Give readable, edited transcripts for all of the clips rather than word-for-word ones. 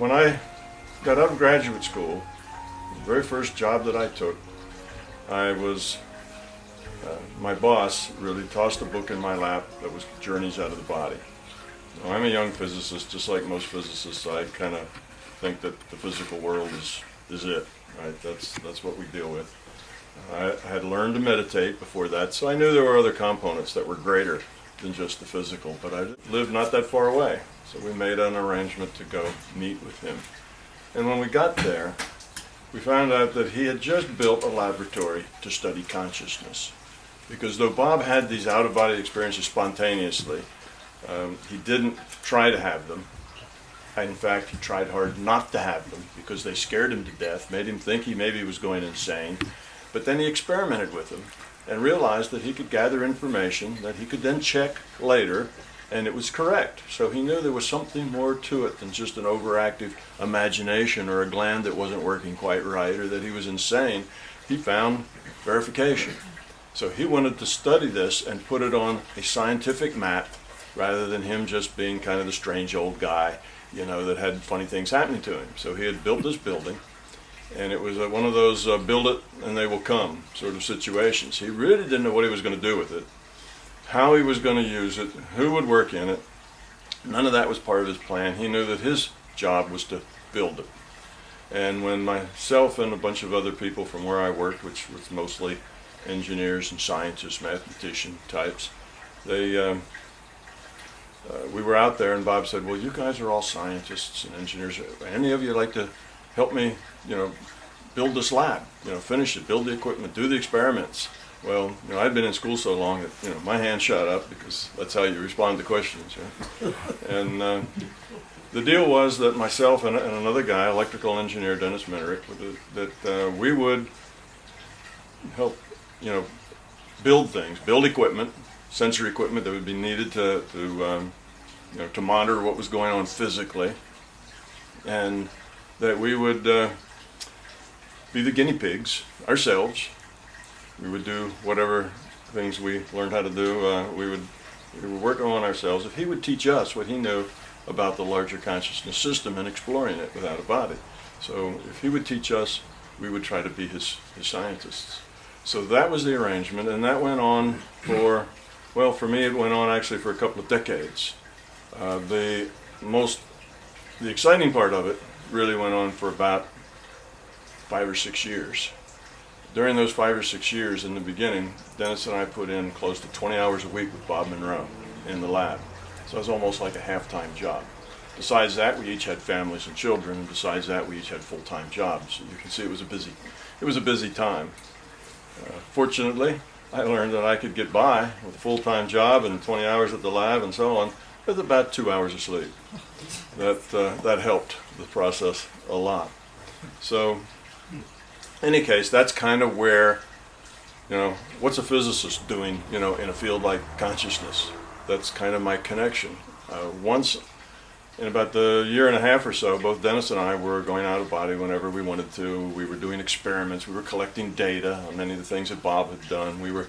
when I got out of graduate school, the very first job that I took, my boss really tossed a book in my lap that was Journeys Out of the Body. Now, I'm a young physicist, just like most physicists. I kind of think that the physical world is it, right? That's what we deal with. I had learned to meditate before that, so I knew there were other components that were greater than just the physical, but I lived not that far away, so we made an arrangement to go meet with him. And when we got there, we found out that he had just built a laboratory to study consciousness. Because though Bob had these out-of-body experiences spontaneously, he didn't try to have them. In fact, he tried hard not to have them because they scared him to death, made him think he maybe was going insane. But then he experimented with them and realized that he could gather information that he could then check later, and it was correct. So he knew there was something more to it than just an overactive imagination or a gland that wasn't working quite right or that he was insane. He found verification. So he wanted to study this and put it on a scientific map rather than him just being kind of the strange old guy, you know, that had funny things happening to him. So he had built this building, and it was one of those build it and they will come sort of situations. He really didn't know what he was going to do with it, how he was going to use it, who would work in it. None of that was part of his plan. He knew that his job was to build it. And when myself and a bunch of other people from where I worked, which was mostly engineers and scientists, mathematician types, we were out there, and Bob said, well, you guys are all scientists and engineers. Any of you like to help me, you know, build this lab, you know, finish it, build the equipment, do the experiments? Well, you know, I'd been in school so long that, you know, my hand shot up because that's how you respond to questions. Right? And the deal was that myself and another guy, electrical engineer Dennis Minerick, that we would help, you know, build things, build equipment, sensory equipment that would be needed to you know, to monitor what was going on physically, and that we would be the guinea pigs ourselves. We would do whatever things we learned how to do. We were working on ourselves. If he would teach us what he knew about the larger consciousness system and exploring it without a body. So if he would teach us, we would try to be his scientists. So that was the arrangement, and that went on for, well, for me it went on actually for a couple of decades. The exciting part of it really went on for about 5 or 6 years. During those 5 or 6 years in the beginning, Dennis and I put in close to 20 hours a week with Bob Monroe in the lab. So it was almost like a half-time job. Besides that, we each had families and children, and besides that, we each had full-time jobs. So you can see it was a busy time. Fortunately, I learned that I could get by with a full-time job and 20 hours at the lab and so on with about 2 hours of sleep. That helped the process a lot. So, in any case, that's kind of where, you know, what's a physicist doing, you know, in a field like consciousness? That's kind of my connection. Once, in about the year and a half or so, both Dennis and I were going out of body whenever we wanted to. We were doing experiments. We were collecting data on many of the things that Bob had done. We were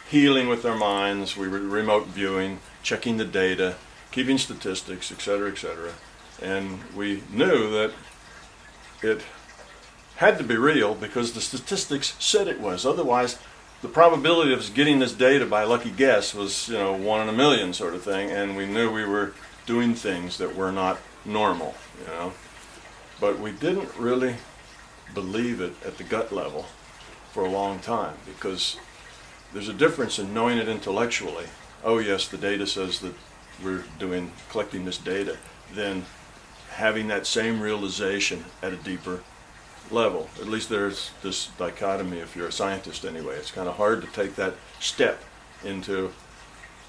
healing with our minds. We were remote viewing, checking the data, keeping statistics, etc., etc. And we knew that it had to be real because the statistics said it was. Otherwise, the probability of us getting this data by lucky guess was, you know, 1 in a million sort of thing, and we knew we were doing things that were not normal, you know. But we didn't really believe it at the gut level for a long time, because there's a difference in knowing it intellectually. Oh yes, the data says that we're collecting this data, than having that same realization at a deeper level. At least there's this dichotomy if you're a scientist anyway. It's kind of hard to take that step into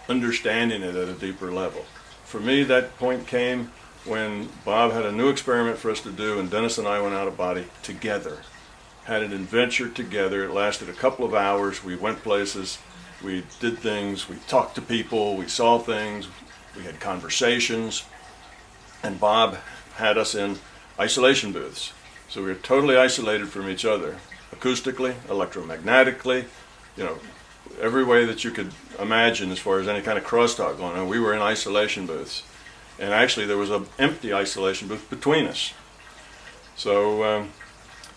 understanding it at a deeper level. For me, that point came when Bob had a new experiment for us to do, and Dennis and I went out of body together. Had an adventure together. It lasted a couple of hours. We went places, we did things, we talked to people, we saw things, we had conversations, and Bob had us in isolation booths. So we were totally isolated from each other, acoustically, electromagnetically, you know, every way that you could imagine as far as any kind of crosstalk going on. We were in isolation booths. And actually there was an empty isolation booth between us. So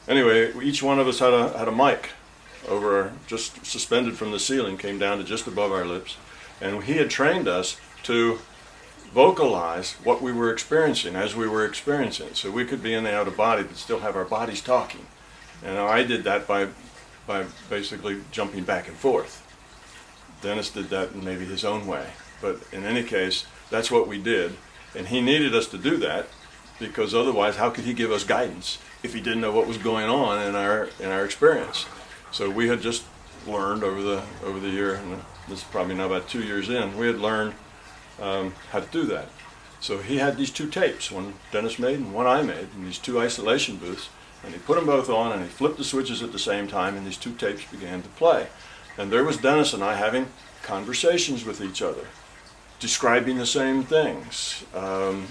anyway, each one of us had a mic over, just suspended from the ceiling, came down to just above our lips, and he had trained us to vocalize what we were experiencing as we were experiencing it. So we could be in the out of body but still have our bodies talking. And I did that by basically jumping back and forth. Dennis did that in maybe his own way. But in any case, that's what we did. And he needed us to do that because otherwise how could he give us guidance if he didn't know what was going on in our experience? So we had just learned over the year, and this is probably now about 2 years in, we had learned how to do that. So he had these two tapes, one Dennis made and one I made, in these two isolation booths, and he put them both on and he flipped the switches at the same time, and these two tapes began to play. And there was Dennis and I having conversations with each other, describing the same things,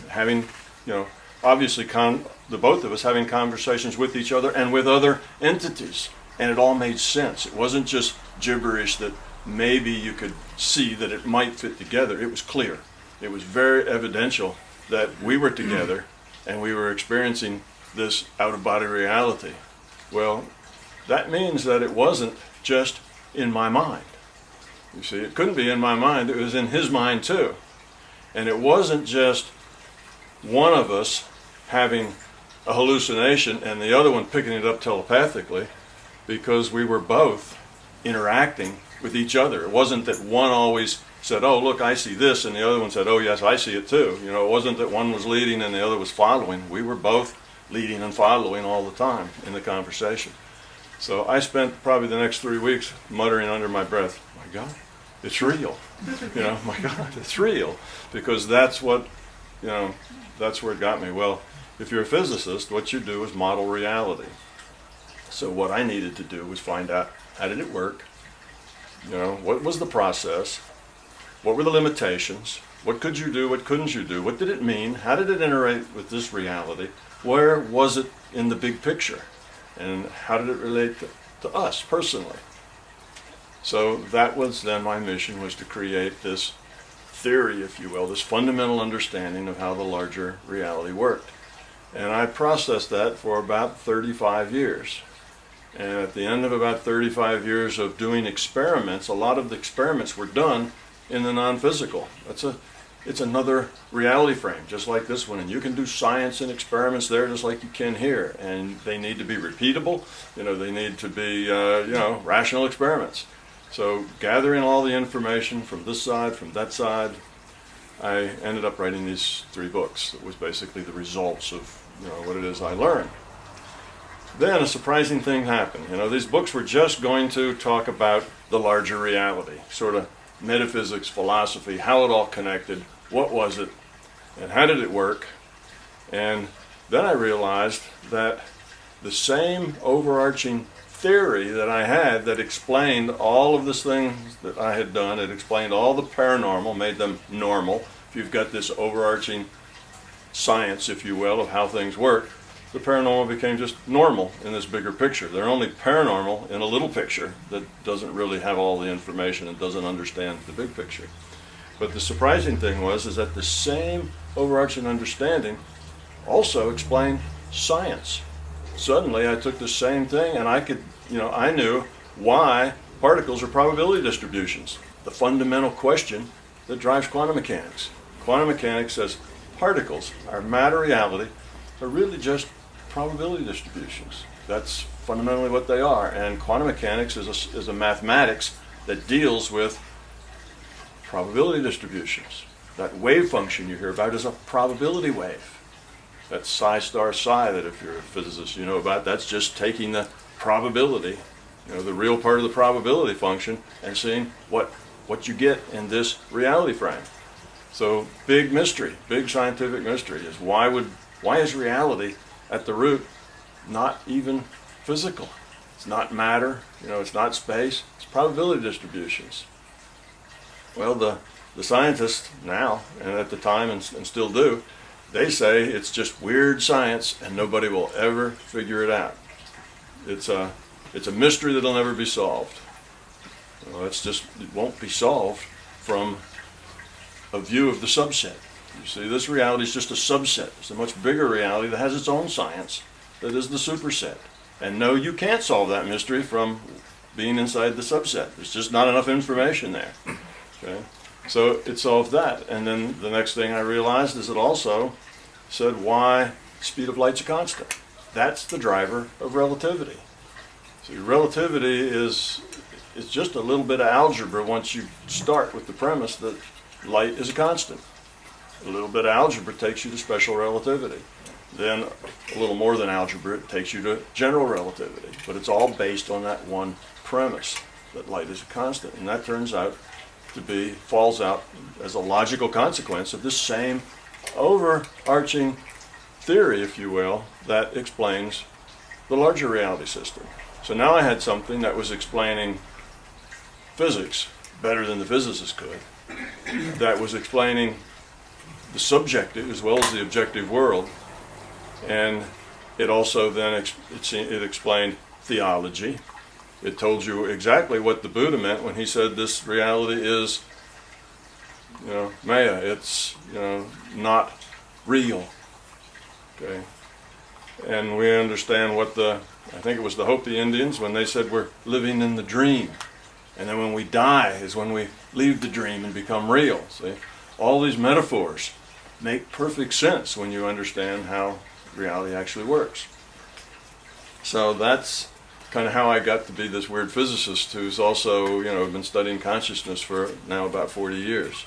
having, obviously the both of us having conversations with each other and with other entities, and it all made sense. It wasn't just gibberish that maybe you could see that it might fit together. It was clear. It was very evidential that we were together and we were experiencing this out-of-body reality. Well, that means that it wasn't just in my mind. You see, it couldn't be in my mind. It was in his mind too. And it wasn't just one of us having a hallucination and the other one picking it up telepathically, because we were both interacting with each other. It wasn't that one always said, oh, look, I see this, and the other one said, oh, yes, I see it too. It wasn't that one was leading and the other was following. We were both leading and following all the time in the conversation. So I spent probably the next 3 weeks muttering under my breath, my God, it's real. My God, it's real. Because that's what, that's where it got me. Well, if you're a physicist, what you do is model reality. So what I needed to do was find out, how did it work? What was the process? What were the limitations? What could you do? What couldn't you do? What did it mean? How did it interact with this reality? Where was it in the big picture? And how did it relate to us personally? So that was then my mission, was to create this theory, if you will, this fundamental understanding of how the larger reality worked. And I processed that for about 35 years. And at the end of about 35 years of doing experiments, a lot of the experiments were done in the non-physical. It's another reality frame, just like this one. And you can do science and experiments there just like you can here. And they need to be repeatable. They need to be, rational experiments. So gathering all the information from this side, from that side, I ended up writing these 3 books. It was basically the results of, what it is I learned. Then a surprising thing happened. These books were just going to talk about the larger reality, sort of metaphysics, philosophy, how it all connected, what was it, and how did it work. And then I realized that the same overarching theory that I had that explained all of this things that I had done, it explained all the paranormal, made them normal. If you've got this overarching science, if you will, of how things work, the paranormal became just normal in this bigger picture. They're only paranormal in a little picture that doesn't really have all the information and doesn't understand the big picture. But the surprising thing is that the same overarching understanding also explained science. Suddenly I took the same thing and I knew why particles are probability distributions, the fundamental question that drives quantum mechanics. Quantum mechanics says particles, our matter reality, are really just probability distributions. That's fundamentally what they are. And quantum mechanics is a mathematics that deals with probability distributions. That wave function you hear about is a probability wave. That psi star psi that if you're a physicist you know about, that's just taking the probability, the real part of the probability function, and seeing what you get in this reality frame. So big mystery, big scientific mystery is why is reality at the root not even physical? It's not matter, it's not space, it's probability distributions. Well, the scientists now, and at the time and still do, they say it's just weird science and nobody will ever figure it out. It's a mystery that'll never be solved. It won't be solved from a view of the subset. You see, this reality is just a subset. It's a much bigger reality that has its own science that is the superset. And no, you can't solve that mystery from being inside the subset. There's just not enough information there. Okay? So it solved that. And then the next thing I realized is it also said why speed of light's a constant. That's the driver of relativity. See, relativity is just a little bit of algebra once you start with the premise that light is a constant. A little bit of algebra takes you to special relativity. Then a little more than algebra, it takes you to general relativity. But it's all based on that one premise, that light is a constant. And that turns out to falls out as a logical consequence of this same overarching theory, if you will, that explains the larger reality system. So now I had something that was explaining physics better than the physicists could, that was explaining the subjective as well as the objective world, and it also then it explained theology. It told you exactly what the Buddha meant when he said this reality is, Maya. It's, not real. Okay, and we understand what I think it was the Hopi Indians when they said we're living in the dream, and then when we die is when we leave the dream and become real. See, all these metaphors make perfect sense when you understand how reality actually works. So that's kind of how I got to be this weird physicist who's also, been studying consciousness for now about 40 years.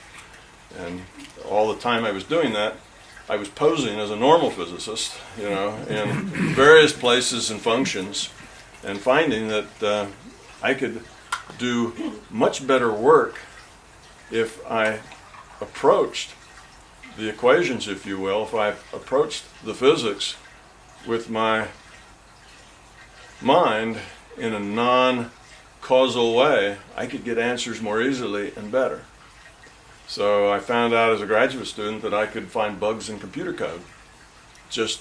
And all the time I was doing that, I was posing as a normal physicist, in various places and functions, and finding that I could do much better work if I approached the equations, if you will, if I approached the physics with my mind in a non-causal way, I could get answers more easily and better. So I found out as a graduate student that I could find bugs in computer code just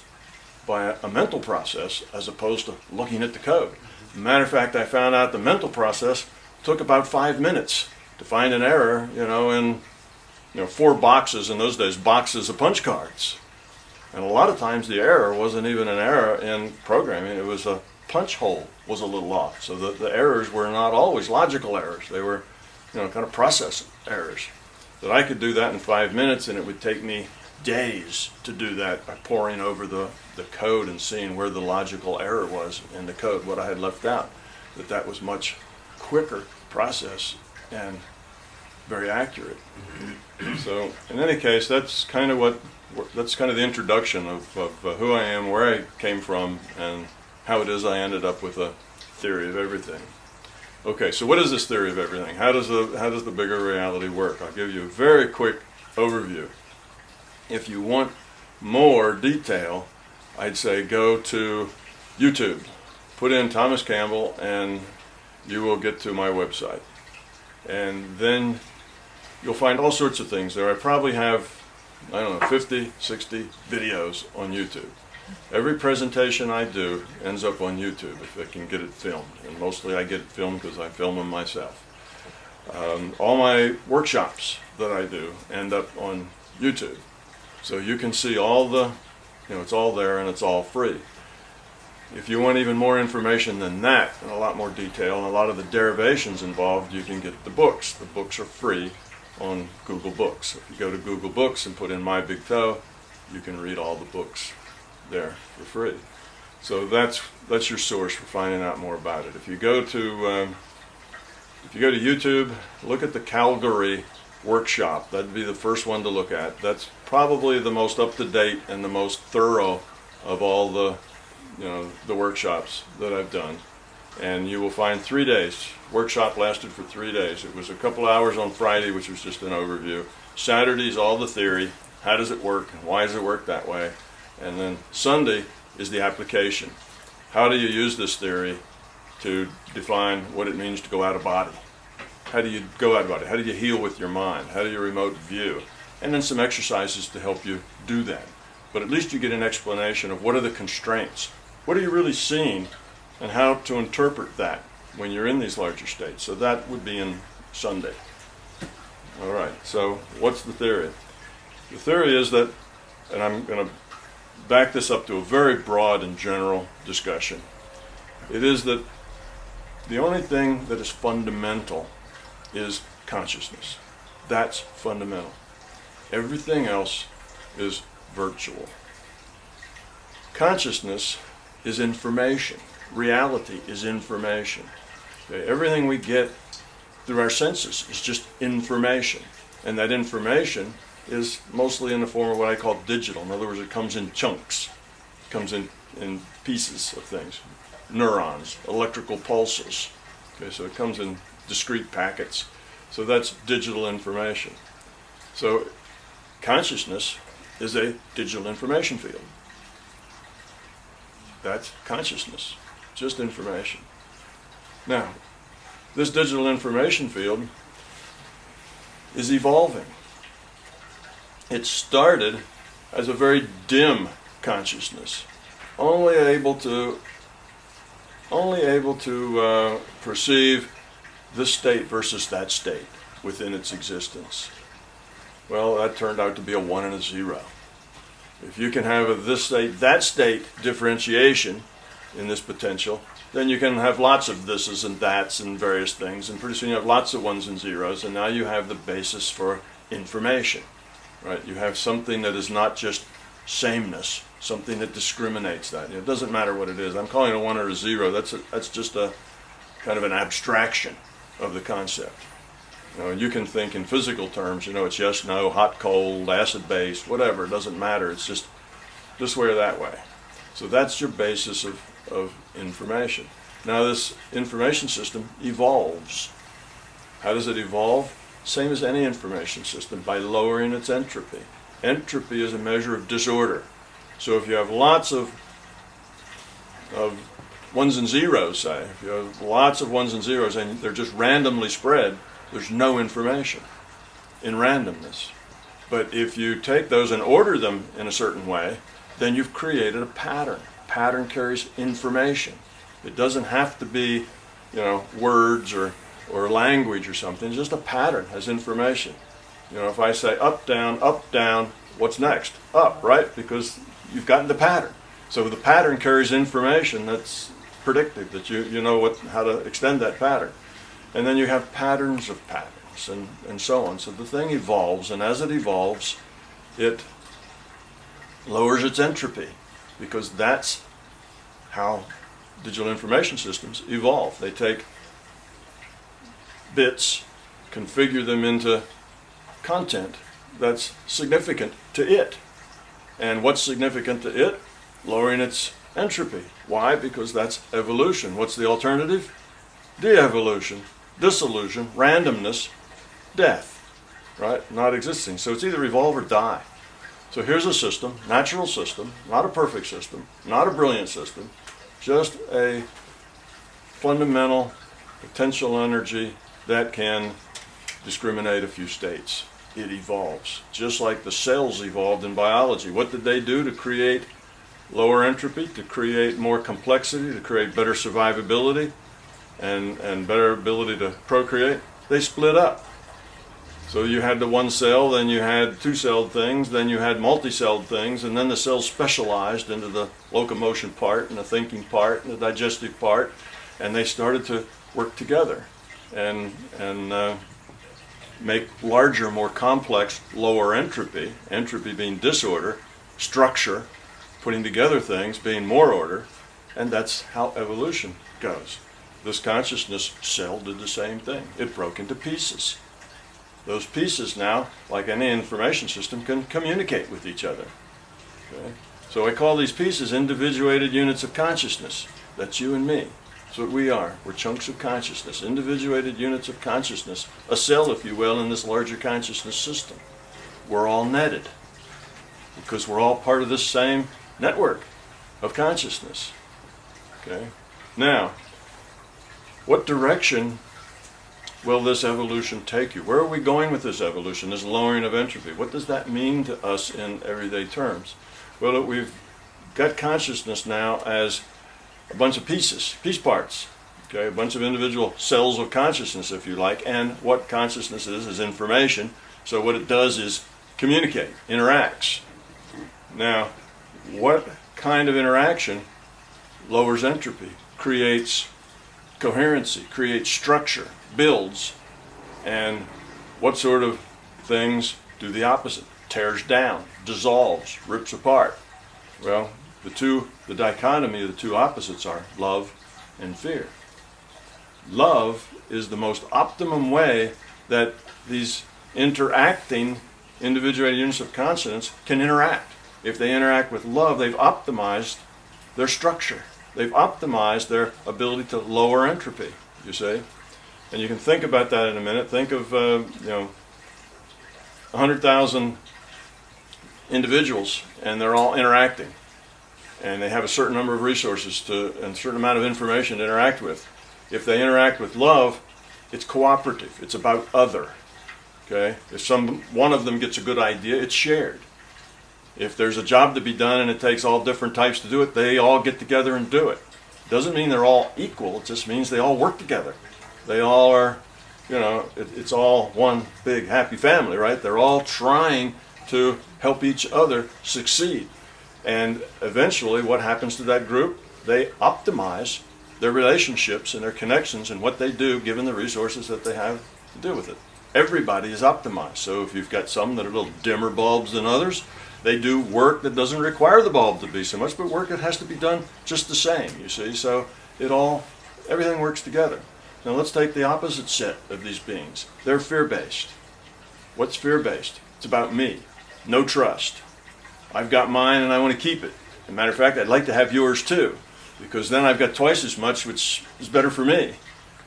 by a mental process as opposed to looking at the code. As a matter of fact, I found out the mental process took about 5 minutes to find an error, in 4 boxes, in those days, boxes of punch cards. And a lot of times the error wasn't even an error in programming, it was a punch hole was a little off. So the errors were not always logical errors, they were kind of process errors. That I could do that in 5 minutes, and it would take me days to do that by poring over the code and seeing where the logical error was in the code, what I had left out. That was much quicker process and very accurate. So in any case, that's kind of the introduction of who I am, where I came from, and how it is I ended up with a theory of everything. Okay, so what is this theory of everything? How does the bigger reality work? I'll give you a very quick overview. If you want more detail, I'd say go to YouTube. Put in Thomas Campbell and you will get to my website. And then you'll find all sorts of things there. I probably have, 50, 60 videos on YouTube. Every presentation I do ends up on YouTube if I can get it filmed, and mostly I get it filmed because I film them myself. All my workshops that I do end up on YouTube, so you can see all it's all there and it's all free. If you want even more information than that, and a lot more detail, and a lot of the derivations involved, you can get the books. The books are free on Google Books. If you go to Google Books and put in My Big Toe, you can read all the books there for free. So that's your source for finding out more about it. If you go to YouTube, look at the Calgary workshop. That'd be the first one to look at. That's probably the most up-to-date and the most thorough of all the workshops that I've done. And you will find 3 days. Workshop lasted for 3 days. It was a couple hours on Friday, which was just an overview. Saturday's all the theory. How does it work? Why does it work that way? And then Sunday is the application. How do you use this theory to define what it means to go out of body? How do you go out of body? How do you heal with your mind? How do you remote view? And then some exercises to help you do that. But at least you get an explanation of what are the constraints. What are you really seeing and how to interpret that when you're in these larger states. So that would be in Sunday. All right, so what's the theory? The theory is that, and I'm going to back this up to a very broad and general discussion. It is that the only thing that is fundamental is consciousness. That's fundamental. Everything else is virtual. Consciousness is information. Reality is information. Okay? Everything we get through our senses is just information. And that information is mostly in the form of what I call digital. In other words, it comes in chunks. It comes in pieces of things. Neurons, electrical pulses. Okay, so it comes in discrete packets. So that's digital information. So consciousness is a digital information field. That's consciousness, just information. Now, this digital information field is evolving. It started as a very dim consciousness, only able to perceive this state versus that state within its existence. Well, that turned out to be a 1 and a 0. If you can have a this state, that state differentiation in this potential, then you can have lots of thises and that's and various things, and pretty soon you have lots of 1s and 0s, and now you have the basis for information, right? You have something that is not just sameness, something that discriminates that. It doesn't matter what it is. I'm calling it a 1 or a 0. That's just a kind of an abstraction of the concept. You can think in physical terms, it's yes, no, hot, cold, acid, base, whatever. It doesn't matter. It's just this way or that way. So that's your basis of information. Now this information system evolves. How does it evolve? Same as any information system, by lowering its entropy. Entropy is a measure of disorder. So if you have lots of 1s and 0s, say, if you have lots of 1s and 0s and they're just randomly spread, there's no information in randomness. But if you take those and order them in a certain way, then you've created a pattern. Pattern carries information. It doesn't have to be, words or language or something. It's just a pattern has information. If I say up, down, what's next? Up, right? Because you've gotten the pattern. So the pattern carries information that's predictive, that you know how to extend that pattern. And then you have patterns of patterns and so on. So the thing evolves, and as it evolves, it lowers its entropy, because that's how digital information systems evolve. They take bits, configure them into content that's significant to it. And what's significant to it? Lowering its entropy. Why? Because that's evolution. What's the alternative? De-evolution, dissolution, randomness, death, right? Not existing. So it's either evolve or die. So here's a system, natural system, not a perfect system, not a brilliant system, just a fundamental potential energy that can discriminate a few states. It evolves, just like the cells evolved in biology. What did they do to create lower entropy, to create more complexity, to create better survivability and better ability to procreate? They split up. So you had the one cell, then you had two-celled things, then you had multi-celled things, and then the cells specialized into the locomotion part and the thinking part and the digestive part, and they started to work together and make larger, more complex, lower entropy being disorder, structure, putting together things being more order, and that's how evolution goes. This consciousness cell did the same thing. It broke into pieces. Those pieces now, like any information system, can communicate with each other. Okay? So I call these pieces individuated units of consciousness. That's you and me. That's what we are. We're chunks of consciousness, individuated units of consciousness, a cell, if you will, in this larger consciousness system. We're all netted because we're all part of this same network of consciousness. Okay? Now, what direction will this evolution take you? Where are we going with this evolution, this lowering of entropy? What does that mean to us in everyday terms? Well, we've got consciousness now as a bunch of pieces, piece parts, okay, a bunch of individual cells of consciousness, if you like, and what consciousness is information. So what it does is communicate, interacts. Now, what kind of interaction lowers entropy, creates coherency, creates structure, builds, and what sort of things do the opposite? Tears down, dissolves, rips apart. Well, the dichotomy of the two opposites are love and fear. Love is the most optimum way that these interacting individuated units of consciousness can interact. If they interact with love, they've optimized their structure. They've optimized their ability to lower entropy, you see. And you can think about that in a minute. Think of, 100,000 individuals, and they're all interacting. And they have a certain number of resources and a certain amount of information to interact with. If they interact with love, it's cooperative. It's about other. Okay? If one of them gets a good idea, it's shared. If there's a job to be done and it takes all different types to do it, they all get together and do it. Doesn't mean they're all equal. It just means they all work together. They all are, it's all one big happy family, right? They're all trying to help each other succeed. And eventually what happens to that group? They optimize their relationships and their connections and what they do given the resources that they have to do with it. Everybody is optimized. So if you've got some that are a little dimmer bulbs than others, they do work that doesn't require the bulb to be so much, but work that has to be done just the same, you see. So everything works together. Now let's take the opposite set of these beings. They're fear-based. What's fear-based? It's about me. No trust. I've got mine and I want to keep it. As a matter of fact, I'd like to have yours too, because then I've got twice as much, which is better for me.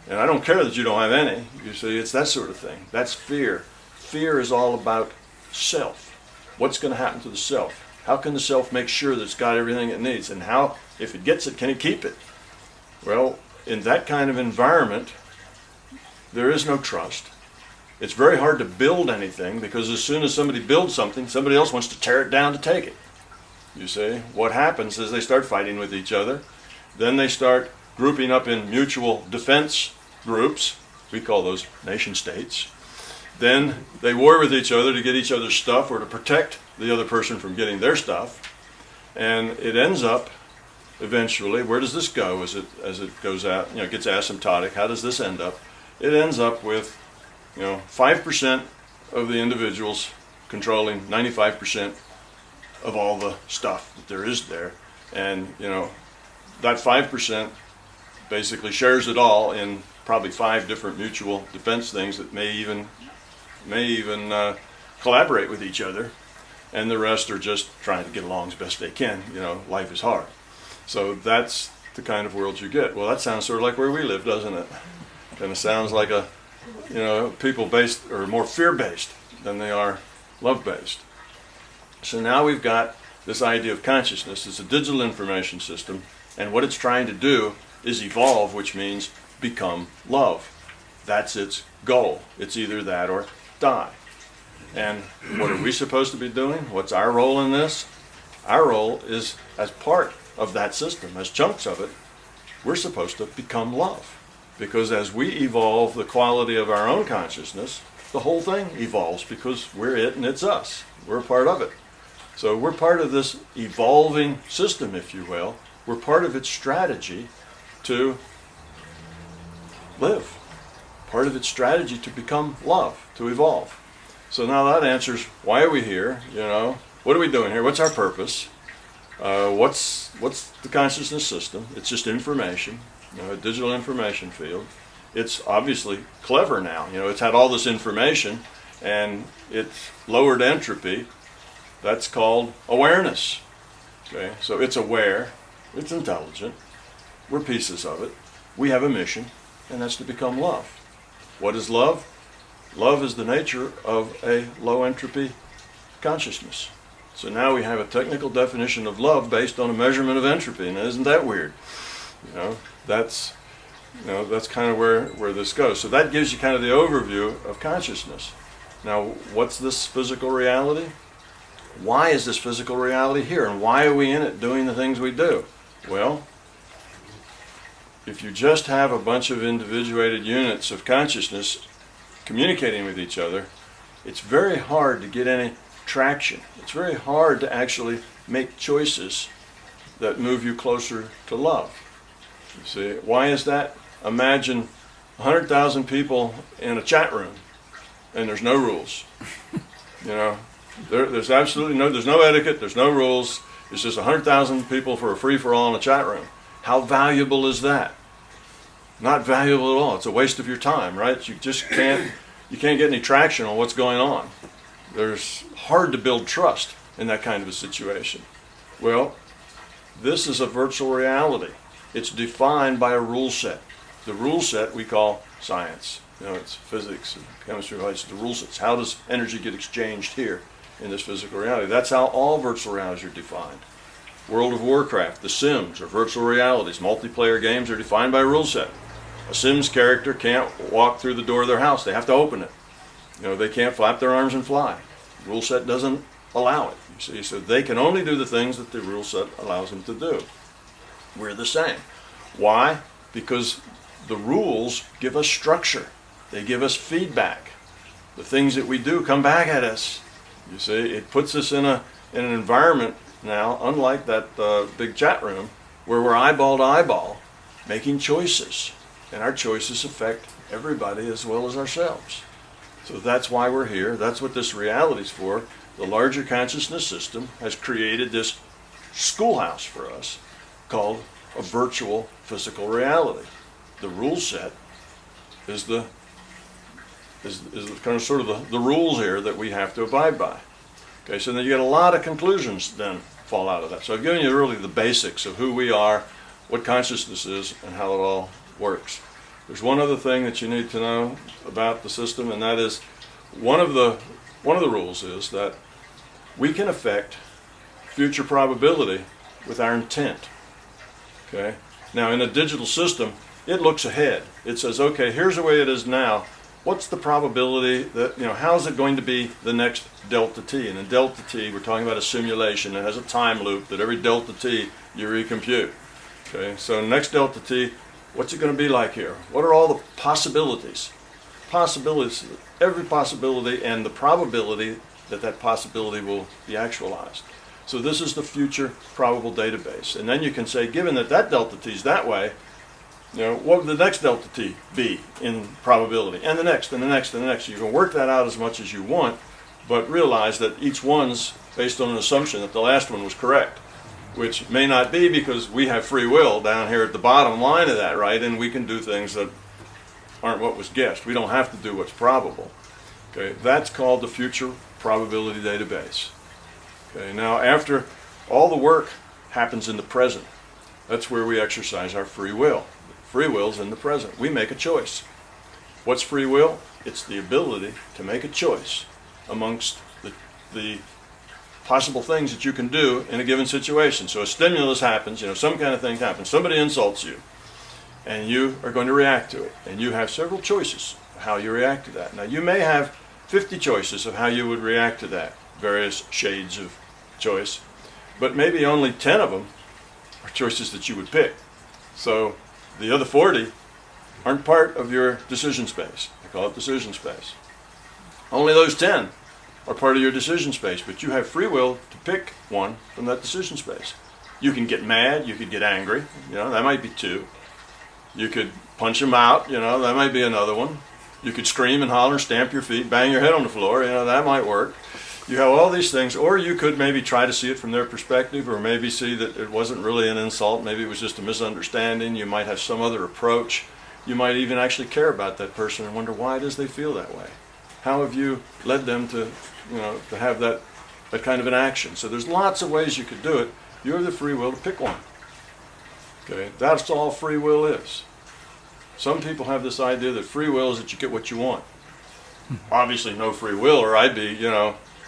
And I don't care that you don't have any. You see, it's that sort of thing. That's fear. Fear is all about self. What's going to happen to the self? How can the self make sure that it's got everything it needs? And how, if it gets it, can it keep it? Well, in that kind of environment, there is no trust. It's very hard to build anything because as soon as somebody builds something, somebody else wants to tear it down to take it. You see, what happens is they start fighting with each other. Then they start grouping up in mutual defense groups. We call those nation states. Then they war with each other to get each other's stuff or to protect the other person from getting their stuff. And it ends up eventually, where does this go as it goes out, gets asymptotic? How does this end up? It ends up with 5% of the individuals controlling 95% of all the stuff that there is there. And, that 5% basically shares it all in probably 5 different mutual defense things that may even collaborate with each other. And the rest are just trying to get along as best they can. Life is hard. So that's the kind of world you get. Well, that sounds sort of like where we live, doesn't it? Kind of sounds like people-based or more fear-based than they are love-based. So now we've got this idea of consciousness. It's a digital information system, and what it's trying to do is evolve, which means become love. That's its goal. It's either that or die. And what are we supposed to be doing? What's our role in this? Our role is, as part of that system, as chunks of it, we're supposed to become love. Because as we evolve the quality of our own consciousness, the whole thing evolves because we're it and it's us. We're a part of it. So we're part of this evolving system, if you will. We're part of its strategy to live. Part of its strategy to become love, to evolve. So now that answers, why are we here? What are we doing here? What's our purpose? What's the consciousness system? It's just information, a digital information field. It's obviously clever now. It's had all this information and it's lowered entropy. That's called awareness. Okay, so it's aware, it's intelligent, we're pieces of it. We have a mission, and that's to become love. What is love? Love is the nature of a low entropy consciousness. So now we have a technical definition of love based on a measurement of entropy, and isn't that weird? That's kind of where this goes. So that gives you kind of the overview of consciousness. Now, what's this physical reality? Why is this physical reality here, and why are we in it doing the things we do? Well, if you just have a bunch of individuated units of consciousness communicating with each other, it's very hard to get any traction. It's very hard to actually make choices that move you closer to love. You see, why is that? Imagine 100,000 people in a chat room and there's no rules. You know, there's absolutely there's no etiquette, there's no rules. It's just 100,000 people for a free-for-all in a chat room. How valuable is that? Not valuable at all. It's a waste of your time, right? You can't get any traction on what's going on. There's hard to build trust in that kind of a situation. Well, this is a virtual reality. It's defined by a rule set. The rule set we call science. You know, it's physics and chemistry relates to the rule sets. How does energy get exchanged here in this physical reality? That's how all virtual realities are defined. World of Warcraft, The Sims are virtual realities. Multiplayer games are defined by a rule set. A Sims character can't walk through the door of their house. They have to open it. You know, they can't flap their arms and fly. The rule set doesn't allow it. You see, so they can only do the things that the rule set allows them to do. We're the same. Why? Because the rules give us structure. They give us feedback. The things that we do come back at us. You see, it puts us in an environment now, unlike that big chat room, where we're eyeball to eyeball making choices. And our choices affect everybody as well as ourselves. So that's why we're here. That's what this reality is for. The larger consciousness system has created this schoolhouse for us called a virtual physical reality. The rule set is the kind of sort of the rules here that we have to abide by. Okay, so then you get a lot of conclusions then fall out of that. So I've given you really the basics of who we are, what consciousness is, and how it all works. There's one other thing that you need to know about the system, and that is one of the rules is that we can affect future probability with our intent. Okay? Now in a digital system, it looks ahead. It says, okay, here's the way it is now. What's the probability that, how's it going to be the next delta t? And in delta t, we're talking about a simulation that has a time loop that every delta t you recompute. Okay, so next delta t, what's it going to be like here? What are all the possibilities? Possibilities, every possibility and the probability that that possibility will be actualized. So this is the future probable database. And then you can say, given that that delta t is that way, what would the next delta t be in probability? And the next, and the next, and the next. You can work that out as much as you want, but realize that each one's based on an assumption that the last one was correct, which may not be because we have free will down here at the bottom line of that, right? And we can do things that aren't what was guessed. We don't have to do what's probable. Okay, that's called the future probability database. Okay, now after all the work happens in the present, that's where we exercise our free will. Free will's in the present. We make a choice. What's free will? It's the ability to make a choice amongst the possible things that you can do in a given situation. So a stimulus happens, some kind of thing happens. Somebody insults you, and you are going to react to it. And you have several choices of how you react to that. Now you may have 50 choices of how you would react to that, various shades of choice, but maybe only 10 of them are choices that you would pick. So the other 40 aren't part of your decision space. I call it decision space. Only those 10 are part of your decision space, but you have free will to pick one from that decision space. You can get mad, you could get angry, that might be 2. You could punch them out, that might be another one. You could scream and holler, stamp your feet, bang your head on the floor, that might work. You have all these things, or you could maybe try to see it from their perspective, or maybe see that it wasn't really an insult, maybe it was just a misunderstanding. You might have some other approach. You might even actually care about that person and wonder why does they feel that way. How have you led them to, to have that kind of an action? So there's lots of ways you could do it. You have the free will to pick one. Okay, that's all free will is. Some people have this idea that free will is that you get what you want. Obviously no free will, or I'd be,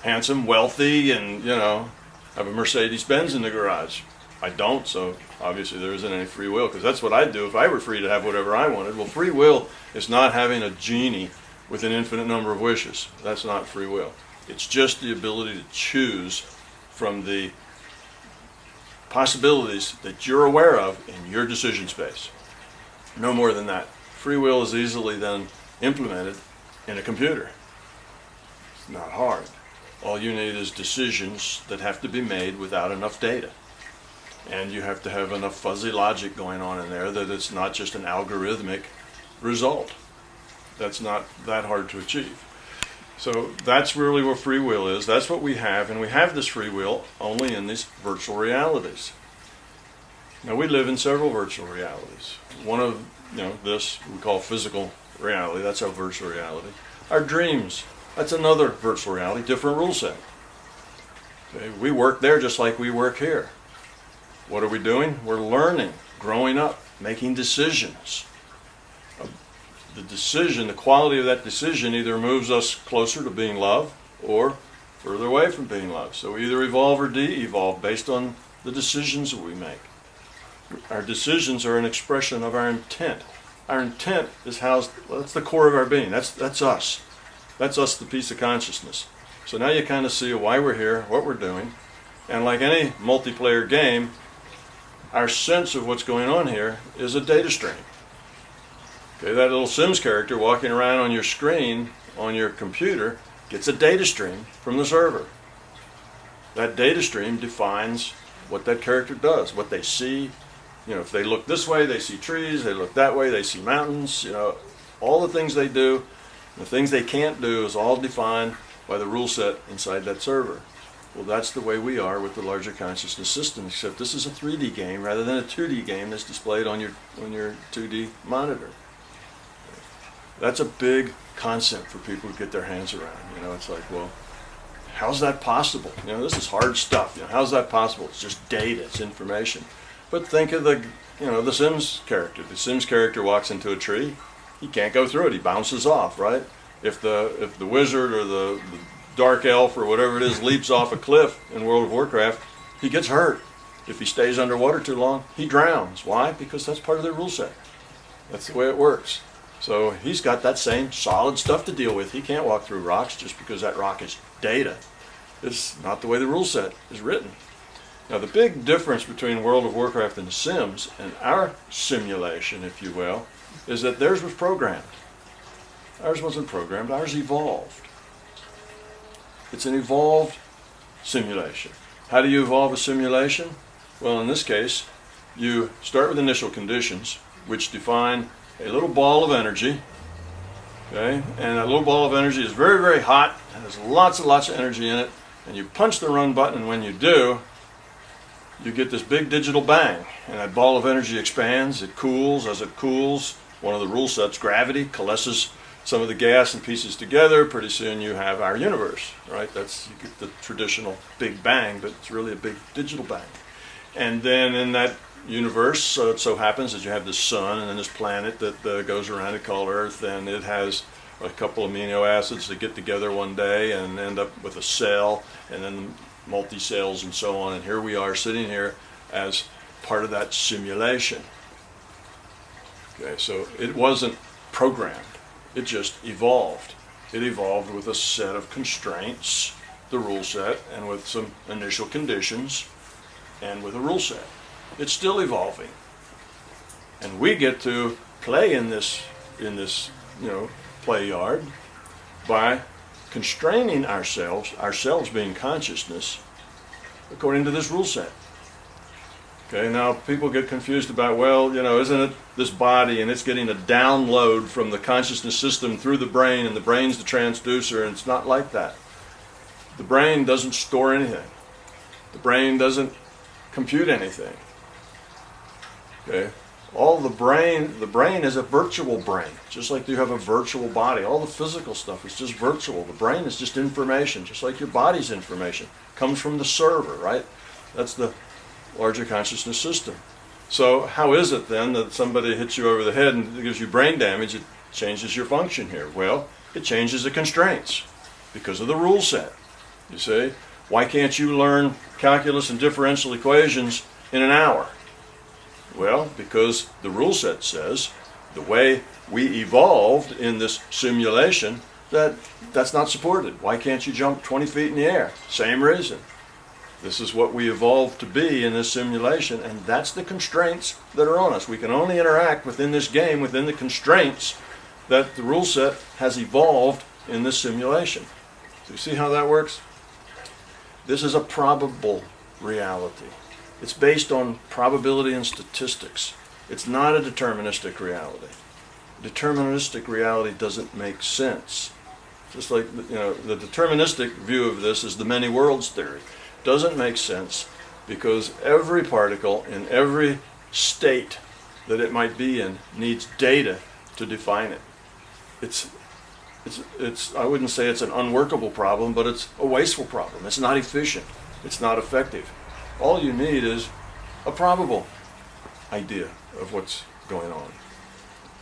handsome, wealthy, and, have a Mercedes-Benz in the garage. I don't, so obviously there isn't any free will, because that's what I'd do if I were free to have whatever I wanted. Well, free will is not having a genie with an infinite number of wishes. That's not free will. It's just the ability to choose from the possibilities that you're aware of in your decision space. No more than that. Free will is easily then implemented in a computer. It's not hard. All you need is decisions that have to be made without enough data. And you have to have enough fuzzy logic going on in there that it's not just an algorithmic result. That's not that hard to achieve. So that's really what free will is. That's what we have, and we have this free will only in these virtual realities. Now we live in several virtual realities. One of this we call physical reality. That's our virtual reality. Our dreams. That's another virtual reality, different rule set. Okay? We work there just like we work here. What are we doing? We're learning, growing up, making decisions. The decision, the quality of that decision either moves us closer to being loved or further away from being loved. So we either evolve or de-evolve based on the decisions that we make. Our decisions are an expression of our intent. Our intent is housed, that's the core of our being. That's us. That's us, the piece of consciousness. So now you kind of see why we're here, what we're doing. And like any multiplayer game, our sense of what's going on here is a data stream. Okay, that little Sims character walking around on your screen on your computer gets a data stream from the server. That data stream defines what that character does, what they see. If they look this way, they see trees. They look that way, they see mountains. All the things they do, the things they can't do is all defined by the rule set inside that server. Well, that's the way we are with the larger consciousness system, except this is a 3D game rather than a 2D game that's displayed on your 2D monitor. That's a big concept for people to get their hands around. It's like, well, how's that possible? This is hard stuff. How's that possible? It's just data, it's information. But think of the Sims character. The Sims character walks into a tree, he can't go through it. He bounces off, right? If the wizard or the dark elf or whatever it is leaps off a cliff in World of Warcraft, he gets hurt. If he stays underwater too long, he drowns. Why? Because that's part of their rule set. That's the way it works. So he's got that same solid stuff to deal with. He can't walk through rocks just because that rock is data. It's not the way the rule set is written. Now the big difference between World of Warcraft and The Sims and our simulation, if you will, is that theirs was programmed. Ours wasn't programmed, ours evolved. It's an evolved simulation. How do you evolve a simulation? Well, in this case, you start with initial conditions, which define a little ball of energy, okay? And that little ball of energy is very, very hot, and there's lots and lots of energy in it, and you punch the run button, and when you do, you get this big digital bang, and that ball of energy expands, it cools. As it cools, one of the rule sets, gravity, coalesces some of the gas and pieces together. Pretty soon you have our universe, right? You get the traditional big bang, but it's really a big digital bang. And then in that universe, it so happens that you have this sun and then this planet that goes around it called Earth, and it has a couple of amino acids that get together one day and end up with a cell, and then multi-cells and so on. And here we are sitting here as part of that simulation. Okay, so it wasn't programmed. It just evolved. It evolved with a set of constraints, the rule set, and with some initial conditions, and with a rule set. It's still evolving, and we get to play in this play yard by constraining ourselves being consciousness, according to this rule set. Okay, now people get confused about, well, isn't it this body and it's getting a download from the consciousness system through the brain, and the brain's the transducer, and it's not like that. The brain doesn't store anything. The brain doesn't compute anything. Okay, the brain is a virtual brain, just like you have a virtual body. All the physical stuff is just virtual. The brain is just information, just like your body's information. Comes from the server, right? That's the larger consciousness system. So how is it then that somebody hits you over the head and gives you brain damage, it changes your function here? Well, it changes the constraints because of the rule set. You see, why can't you learn calculus and differential equations in an hour? Well, because the rule set says the way we evolved in this simulation, that's not supported. Why can't you jump 20 feet in the air? Same reason. This is what we evolved to be in this simulation, and that's the constraints that are on us. We can only interact within this game, within the constraints that the rule set has evolved in this simulation. So you see how that works? This is a probable reality. It's based on probability and statistics. It's not a deterministic reality. Deterministic reality doesn't make sense. Just like, the deterministic view of this is the many worlds theory. Doesn't make sense because every particle in every state that it might be in needs data to define it. It's I wouldn't say it's an unworkable problem, but it's a wasteful problem. It's not efficient. It's not effective. All you need is a probable idea of what's going on.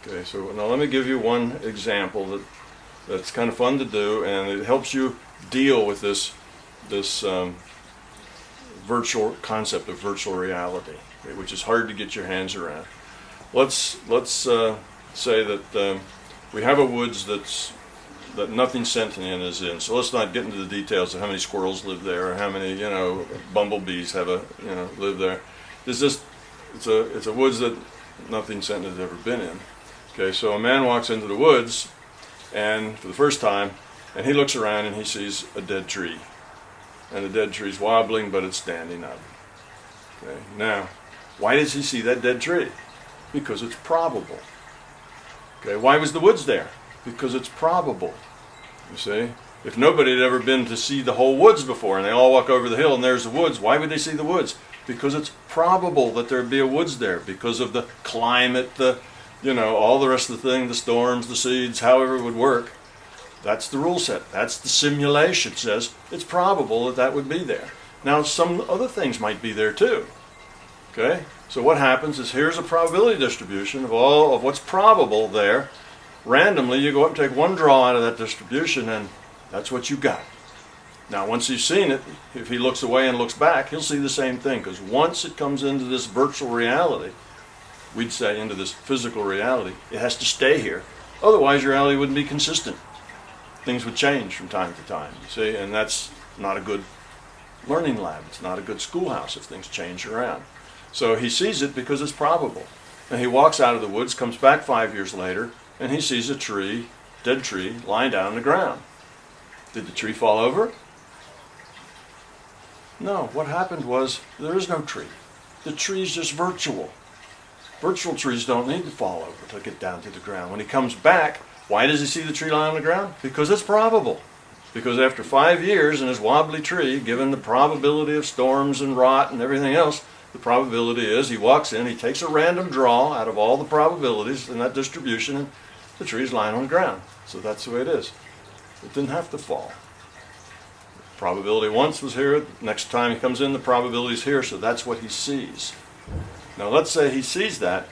Okay, so now let me give you one example that's kind of fun to do, and it helps you deal with this virtual concept of virtual reality, okay, which is hard to get your hands around. Let's say that we have a woods that nothing sentient is in. So let's not get into the details of how many squirrels live there or how many bumblebees live there. It's a woods that nothing sentient has ever been in. Okay, so a man walks into the woods, and for the first time, and he looks around and he sees a dead tree, and the dead tree's wobbling, but it's standing up. Okay, now, why does he see that dead tree? Because it's probable. Okay, why was the woods there? Because it's probable. You see, if nobody had ever been to see the whole woods before, and they all walk over the hill and there's the woods, why would they see the woods? Because it's probable that there'd be a woods there because of the climate, all the rest of the thing, the storms, the seeds, however it would work. That's the rule set. That's the simulation. It says it's probable that would be there. Now, some other things might be there too. Okay, so what happens is here's a probability distribution of what's probable there. Randomly, you go up and take one draw out of that distribution, and that's what you got. Now, once he's seen it, if he looks away and looks back, he'll see the same thing, because once it comes into this virtual reality, we'd say into this physical reality, it has to stay here. Otherwise, your reality wouldn't be consistent. Things would change from time to time, you see, and that's not a good learning lab. It's not a good schoolhouse if things change around. So he sees it because it's probable. And he walks out of the woods, comes back 5 years later, and he sees a tree, dead tree, lying down on the ground. Did the tree fall over? No, what happened was there is no tree. The tree is just virtual. Virtual trees don't need to fall over to get down to the ground. When he comes back, why does he see the tree lying on the ground? Because it's probable. Because after 5 years in his wobbly tree, given the probability of storms and rot and everything else, the probability is he walks in, he takes a random draw out of all the probabilities in that distribution, and the tree's lying on the ground. So that's the way it is. It didn't have to fall. Probability once was here, next time he comes in, the probability is here, so that's what he sees. Now let's say he sees that,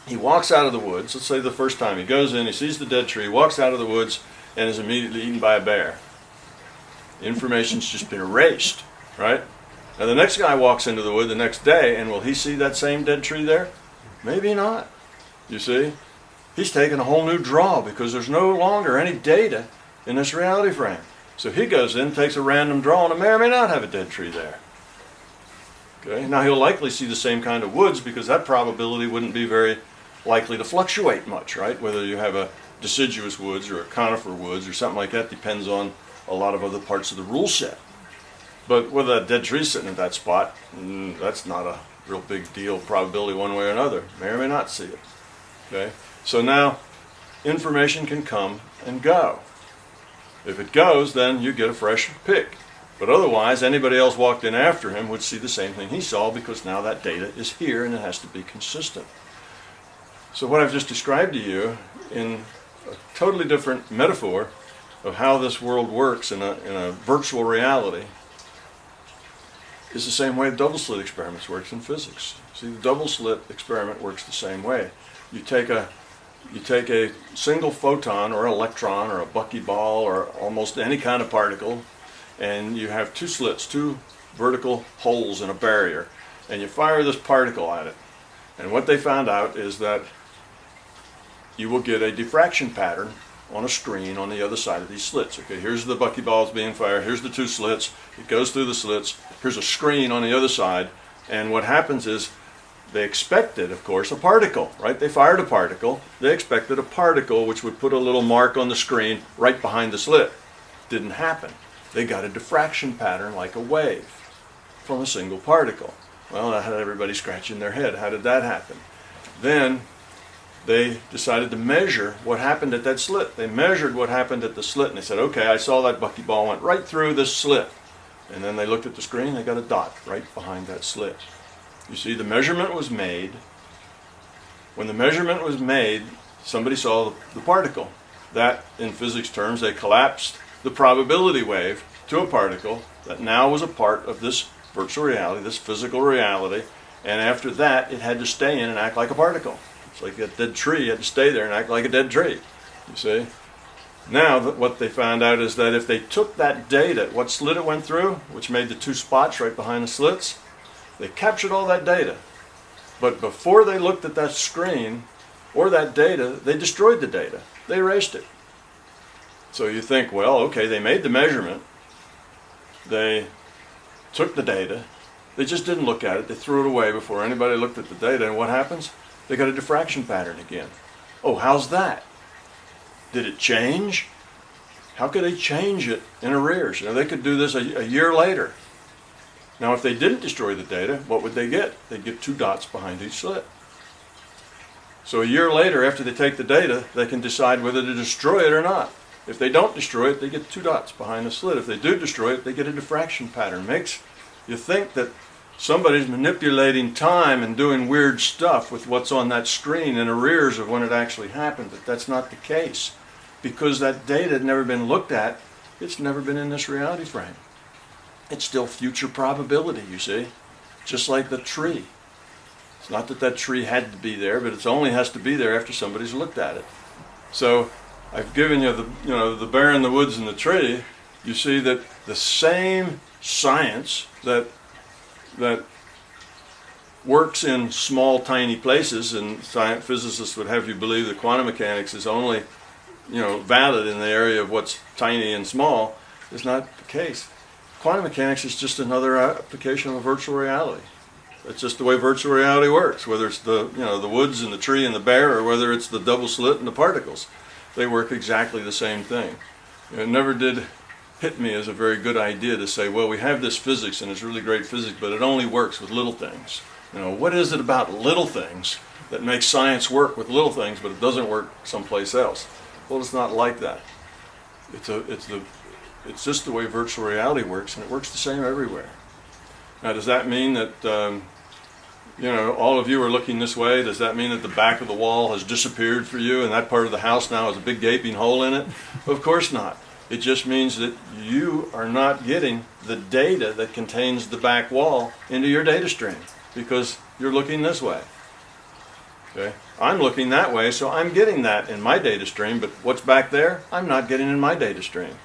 he walks out of the woods, let's say the first time he goes in, he sees the dead tree, walks out of the woods, and is immediately eaten by a bear. The information's just been erased, right? Now the next guy walks into the wood the next day, and will he see that same dead tree there? Maybe not. You see? He's taken a whole new draw because there's no longer any data in this reality frame. So he goes in, takes a random draw, and it may or may not have a dead tree there. Okay? Now he'll likely see the same kind of woods because that probability wouldn't be very likely to fluctuate much, right? Whether you have a deciduous woods or a conifer woods or something like that depends on a lot of other parts of the rule set. But whether that dead tree's sitting at that spot, that's not a real big deal, probability one way or another. May or may not see it. Okay? So now, information can come and go. If it goes, then you get a fresh pick. But otherwise, anybody else walked in after him would see the same thing he saw because now that data is here and it has to be consistent. So what I've just described to you in a totally different metaphor of how this world works in a virtual reality is the same way double slit experiments works in physics. See, the double slit experiment works the same way. You take a single photon or electron or a buckyball or almost any kind of particle, and you have two slits, two vertical holes in a barrier, and you fire this particle at it. And what they found out is that you will get a diffraction pattern on a screen on the other side of these slits. Okay, here's the buckyballs being fired, here's the two slits, it goes through the slits, here's a screen on the other side, and what happens is they expected, of course, a particle, right? They fired a particle, they expected a particle which would put a little mark on the screen right behind the slit. Didn't happen. they got a diffraction pattern like a wave from a single particle. Well, that had everybody scratching their head. How did that happen? Then they decided to measure what happened at that slit. They measured what happened at the slit, and they said, okay, I saw that buckyball went right through this slit. And then they looked at the screen, they got a dot right behind that slit. You see, the measurement was made. When the measurement was made, somebody saw the particle. That, in physics terms, they collapsed the probability wave to a particle that now was a part of this virtual reality, this physical reality, and after that, it had to stay in and act like a particle. It's like a dead tree, it had to stay there and act like a dead tree, you see? Now, what they found out is that if they took that data, what slit it went through, which made the two spots right behind the slits, they captured all that data. But before they looked at that screen or that data, they destroyed the data. They erased it. So you think, well, okay, they made the measurement, they took the data, they just didn't look at it, they threw it away before anybody looked at the data, and what happens? They got a diffraction pattern again. Oh, how's that? Did it change? How could they change it in arrears? You know, they could do this a year later. Now, if they didn't destroy the data, what would they get? They'd get two dots behind each slit. So a year later, after they take the data, they can decide whether to destroy it or not. If they don't destroy it, they get two dots behind the slit. If they do destroy it, they get a diffraction pattern. Makes you think that somebody's manipulating time and doing weird stuff with what's on that screen in arrears of when it actually happened, but that's not the case. Because that data had never been looked at, it's never been in this reality frame. It's still future probability, you see, just like the tree. It's not that that tree had to be there, but it only has to be there after somebody's looked at it. So I've given you the bear in the woods and the tree. You see that the same science that works in small, tiny places, and physicists would have you believe that quantum mechanics is only valid in the area of what's tiny and small, is not the case. Quantum mechanics is just another application of virtual reality. It's just the way virtual reality works, whether it's the woods and the tree and the bear, or whether it's the double slit and the particles. They work exactly the same thing. It never did hit me as a very good idea to say, well, we have this physics and it's really great physics, but it only works with little things. What is it about little things that makes science work with little things, but it doesn't work someplace else? Well, it's not like that. It's just the way virtual reality works, and it works the same everywhere. Now, does that mean that all of you are looking this way? Does that mean that the back of the wall has disappeared for you, and that part of the house now has a big gaping hole in it? Of course not. It just means that you are not getting the data that contains the back wall into your data stream, because you're looking this way. Okay? I'm looking that way, so I'm getting that in my data stream, but what's back there, I'm not getting in my data stream.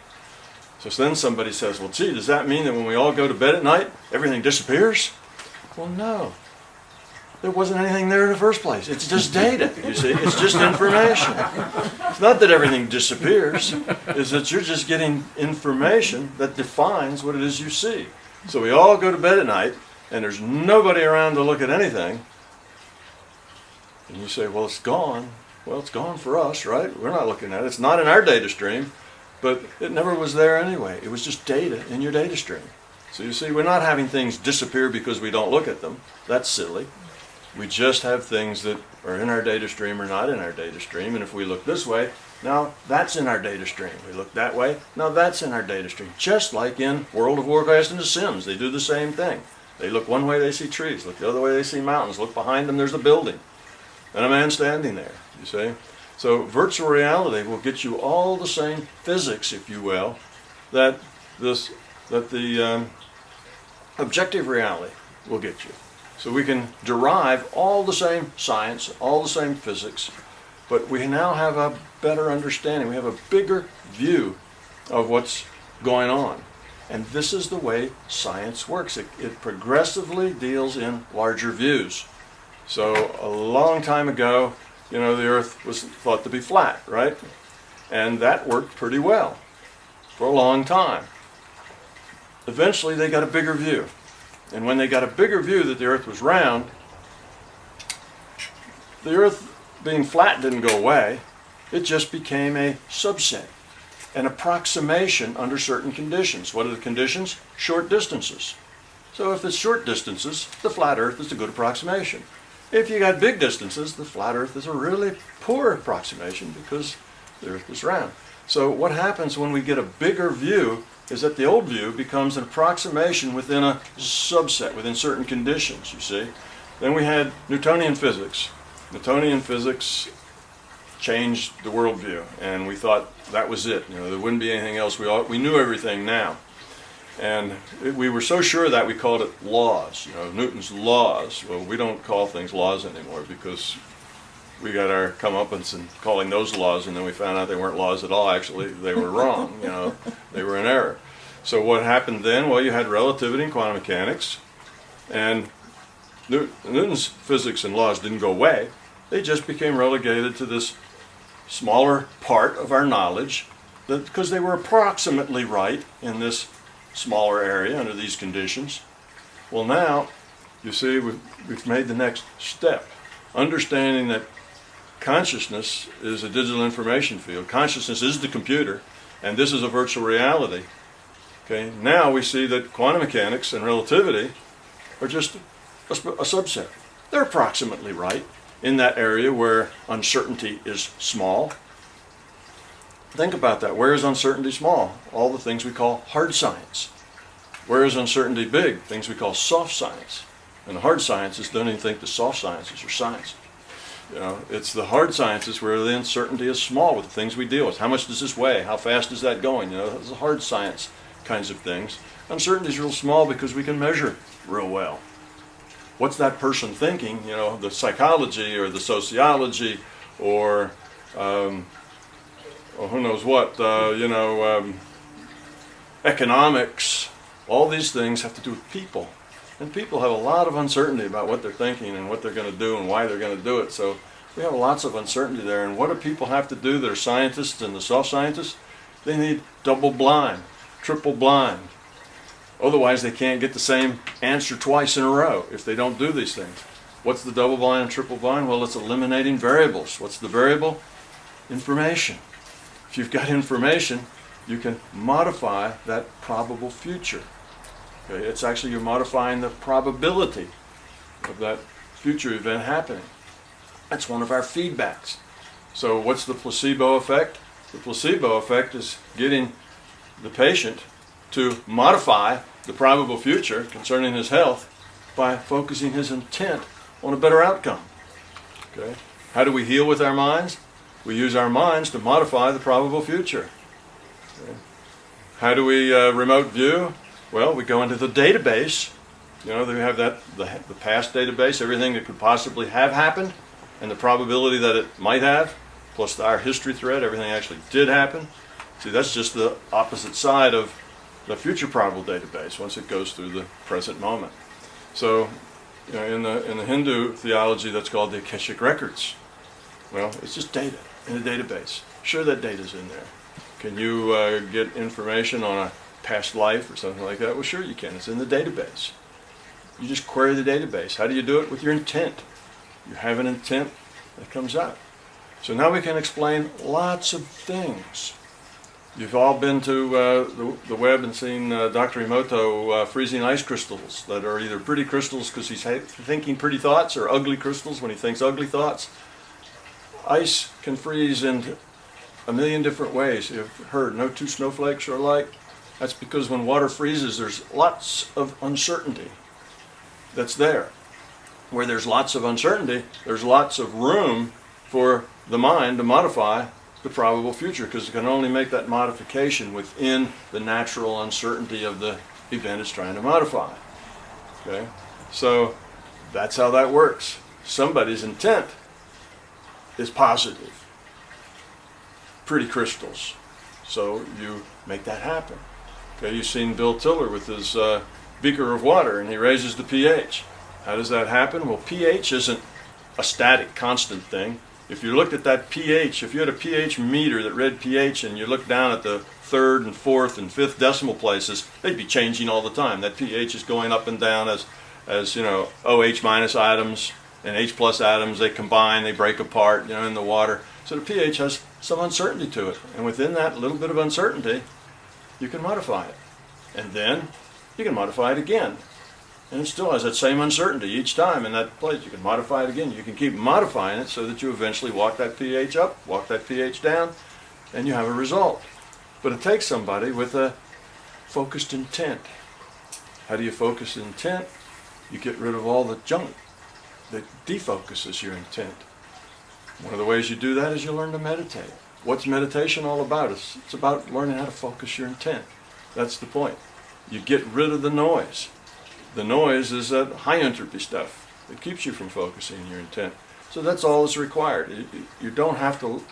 So then somebody says, well, gee, does that mean that when we all go to bed at night, everything disappears? Well, no. There wasn't anything there in the first place. It's just data, you see. It's just information. It's not that everything disappears. It's that you're just getting information that defines what it is you see. So we all go to bed at night, and there's nobody around to look at anything. And you say, well, it's gone. Well, it's gone for us, right? We're not looking at it. It's not in our data stream, but it never was there anyway. It was just data in your data stream. So you see, we're not having things disappear because we don't look at them. That's silly. We just have things that are in our data stream or not in our data stream. And if we look this way, now that's in our data stream. We look that way, now that's in our data stream. Just like in World of Warcraft and The Sims, they do the same thing. They look one way, they see trees. Look the other way, they see mountains. Look behind them, there's a building. And a man standing there, you see. So virtual reality will get you all the same physics, if you will, that the objective reality will get you. So we can derive all the same science, all the same physics, but we now have a better understanding. We have a bigger view of what's going on. And this is the way science works. It progressively deals in larger views. So a long time ago, the Earth was thought to be flat, right? And that worked pretty well for a long time. Eventually they got a bigger view. And when they got a bigger view that the Earth was round, the Earth being flat didn't go away. It just became a subset. an approximation under certain conditions. What are the conditions? Short distances. So if it's short distances, the flat Earth is a good approximation. If you got big distances, the flat Earth is a really poor approximation because the Earth is round. So what happens when we get a bigger view is that the old view becomes an approximation within a subset, within certain conditions, you see. Then we had Newtonian physics. Newtonian physics changed the worldview, and we thought that was it. There wouldn't be anything else. We knew everything now. And we were so sure that we called it laws, Newton's laws. Well, we don't call things laws anymore because we got our comeuppance in calling those laws, and then we found out they weren't laws at all. Actually, they were wrong. They were in error. So what happened then? Well, you had relativity and quantum mechanics, and Newton's physics and laws didn't go away. They just became relegated to this smaller part of our knowledge because they were approximately right in this smaller area under these conditions. Well, now, you see, we've made the next step. Understanding that consciousness is a digital information field. Consciousness is the computer, and this is a virtual reality. Okay, now we see that quantum mechanics and relativity are just a subset. They're approximately right in that area where uncertainty is small. Think about that. Where is uncertainty small? All the things we call hard science. Where is uncertainty big? Things we call soft science. And the hard sciences don't even think the soft sciences are science. It's the hard sciences where the uncertainty is small with the things we deal with. How much does this weigh? How fast is that going? It's the hard science kinds of things. Uncertainty is real small because we can measure real well. What's that person thinking? The psychology or the sociology or who knows what, economics. All these things have to do with people. And people have a lot of uncertainty about what they're thinking and what they're going to do and why they're going to do it. So we have lots of uncertainty there. And what do people have to do that are scientists and the soft scientists? They need double blind, triple blind. Otherwise, they can't get the same answer twice in a row if they don't do these things. What's the double blind and triple blind? Well, it's eliminating variables. What's the variable? Information. If you've got information, you can modify that probable future. Okay? It's actually you're modifying the probability of that future event happening. That's one of our feedbacks. So what's the placebo effect? The placebo effect is getting the patient to modify the probable future concerning his health by focusing his intent on a better outcome. Okay? How do we heal with our minds? We use our minds to modify the probable future. Okay? How do we remote view? Well, we go into the database. We have the past database, everything that could possibly have happened, and the probability that it might have, plus our history thread, everything actually did happen. See, that's just the opposite side of the future probable database once it goes through the present moment. So, in the Hindu theology, that's called the Akashic records. Well, it's just data in a database. Sure, that data's in there. Can you get information on a past life or something like that? Well, sure you can. It's in the database. You just query the database. How do you do it? With your intent. You have an intent that comes out. So now we can explain lots of things. You've all been to the web and seen Dr. Emoto freezing ice crystals that are either pretty crystals because he's thinking pretty thoughts or ugly crystals when he thinks ugly thoughts. Ice can freeze in a million different ways. You've heard no two snowflakes are alike. That's because when water freezes, there's lots of uncertainty that's there. Where there's lots of uncertainty, there's lots of room for the mind to modify the probable future, because it can only make that modification within the natural uncertainty of the event it's trying to modify. Okay? So that's how that works. Somebody's intent is positive. Pretty crystals. So you make that happen. Okay, you've seen Bill Tiller with his beaker of water, and he raises the pH. How does that happen? Well, pH isn't a static, constant thing. If you looked at that pH, if you had a pH meter that read pH and you looked down at the third and fourth and fifth decimal places, they'd be changing all the time. That pH is going up and down as OH minus atoms and H plus atoms. They combine, they break apart, in the water. So the pH has some uncertainty to it. And within that little bit of uncertainty, you can modify it. And then you can modify it again. And it still has that same uncertainty each time in that place. You can modify it again. You can keep modifying it so that you eventually walk that pH up, walk that pH down, and you have a result. But it takes somebody with a focused intent. How do you focus intent? You get rid of all the junk that defocuses your intent. One of the ways you do that is you learn to meditate. What's meditation all about? It's about learning how to focus your intent. That's the point. You get rid of the noise. The noise is that high entropy stuff that keeps you from focusing your intent. So that's all that's required. You don't have to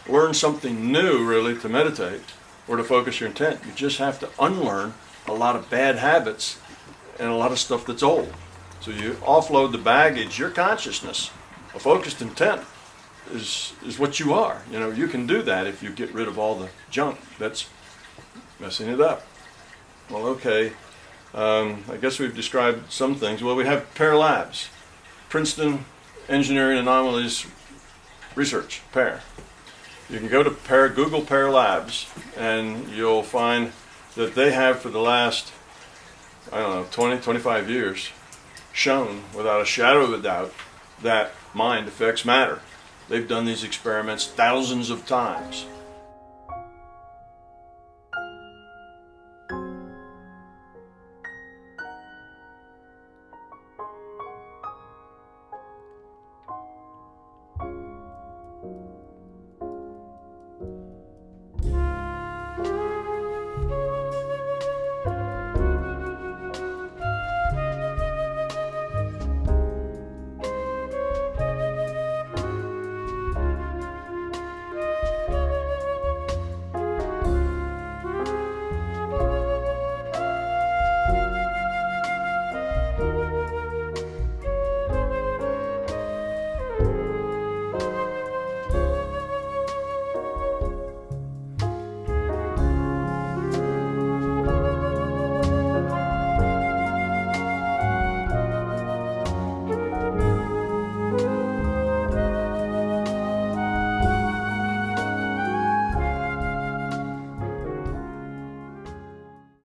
learn something new really to meditate or to focus your intent. You just have to unlearn a lot of bad habits and a lot of stuff that's old. So you offload the baggage. Your consciousness, a focused intent, is what you are. You know, you can do that if you get rid of all the junk that's messing it up. Well, okay. I guess we've described some things. Well, we have PAIR Labs, Princeton Engineering Anomalies Research, PAIR. You can go to PAIR, Google PAIR Labs, and you'll find that they have for the last, 20, 25 years, shown without a shadow of a doubt that mind affects matter. They've done these experiments thousands of times.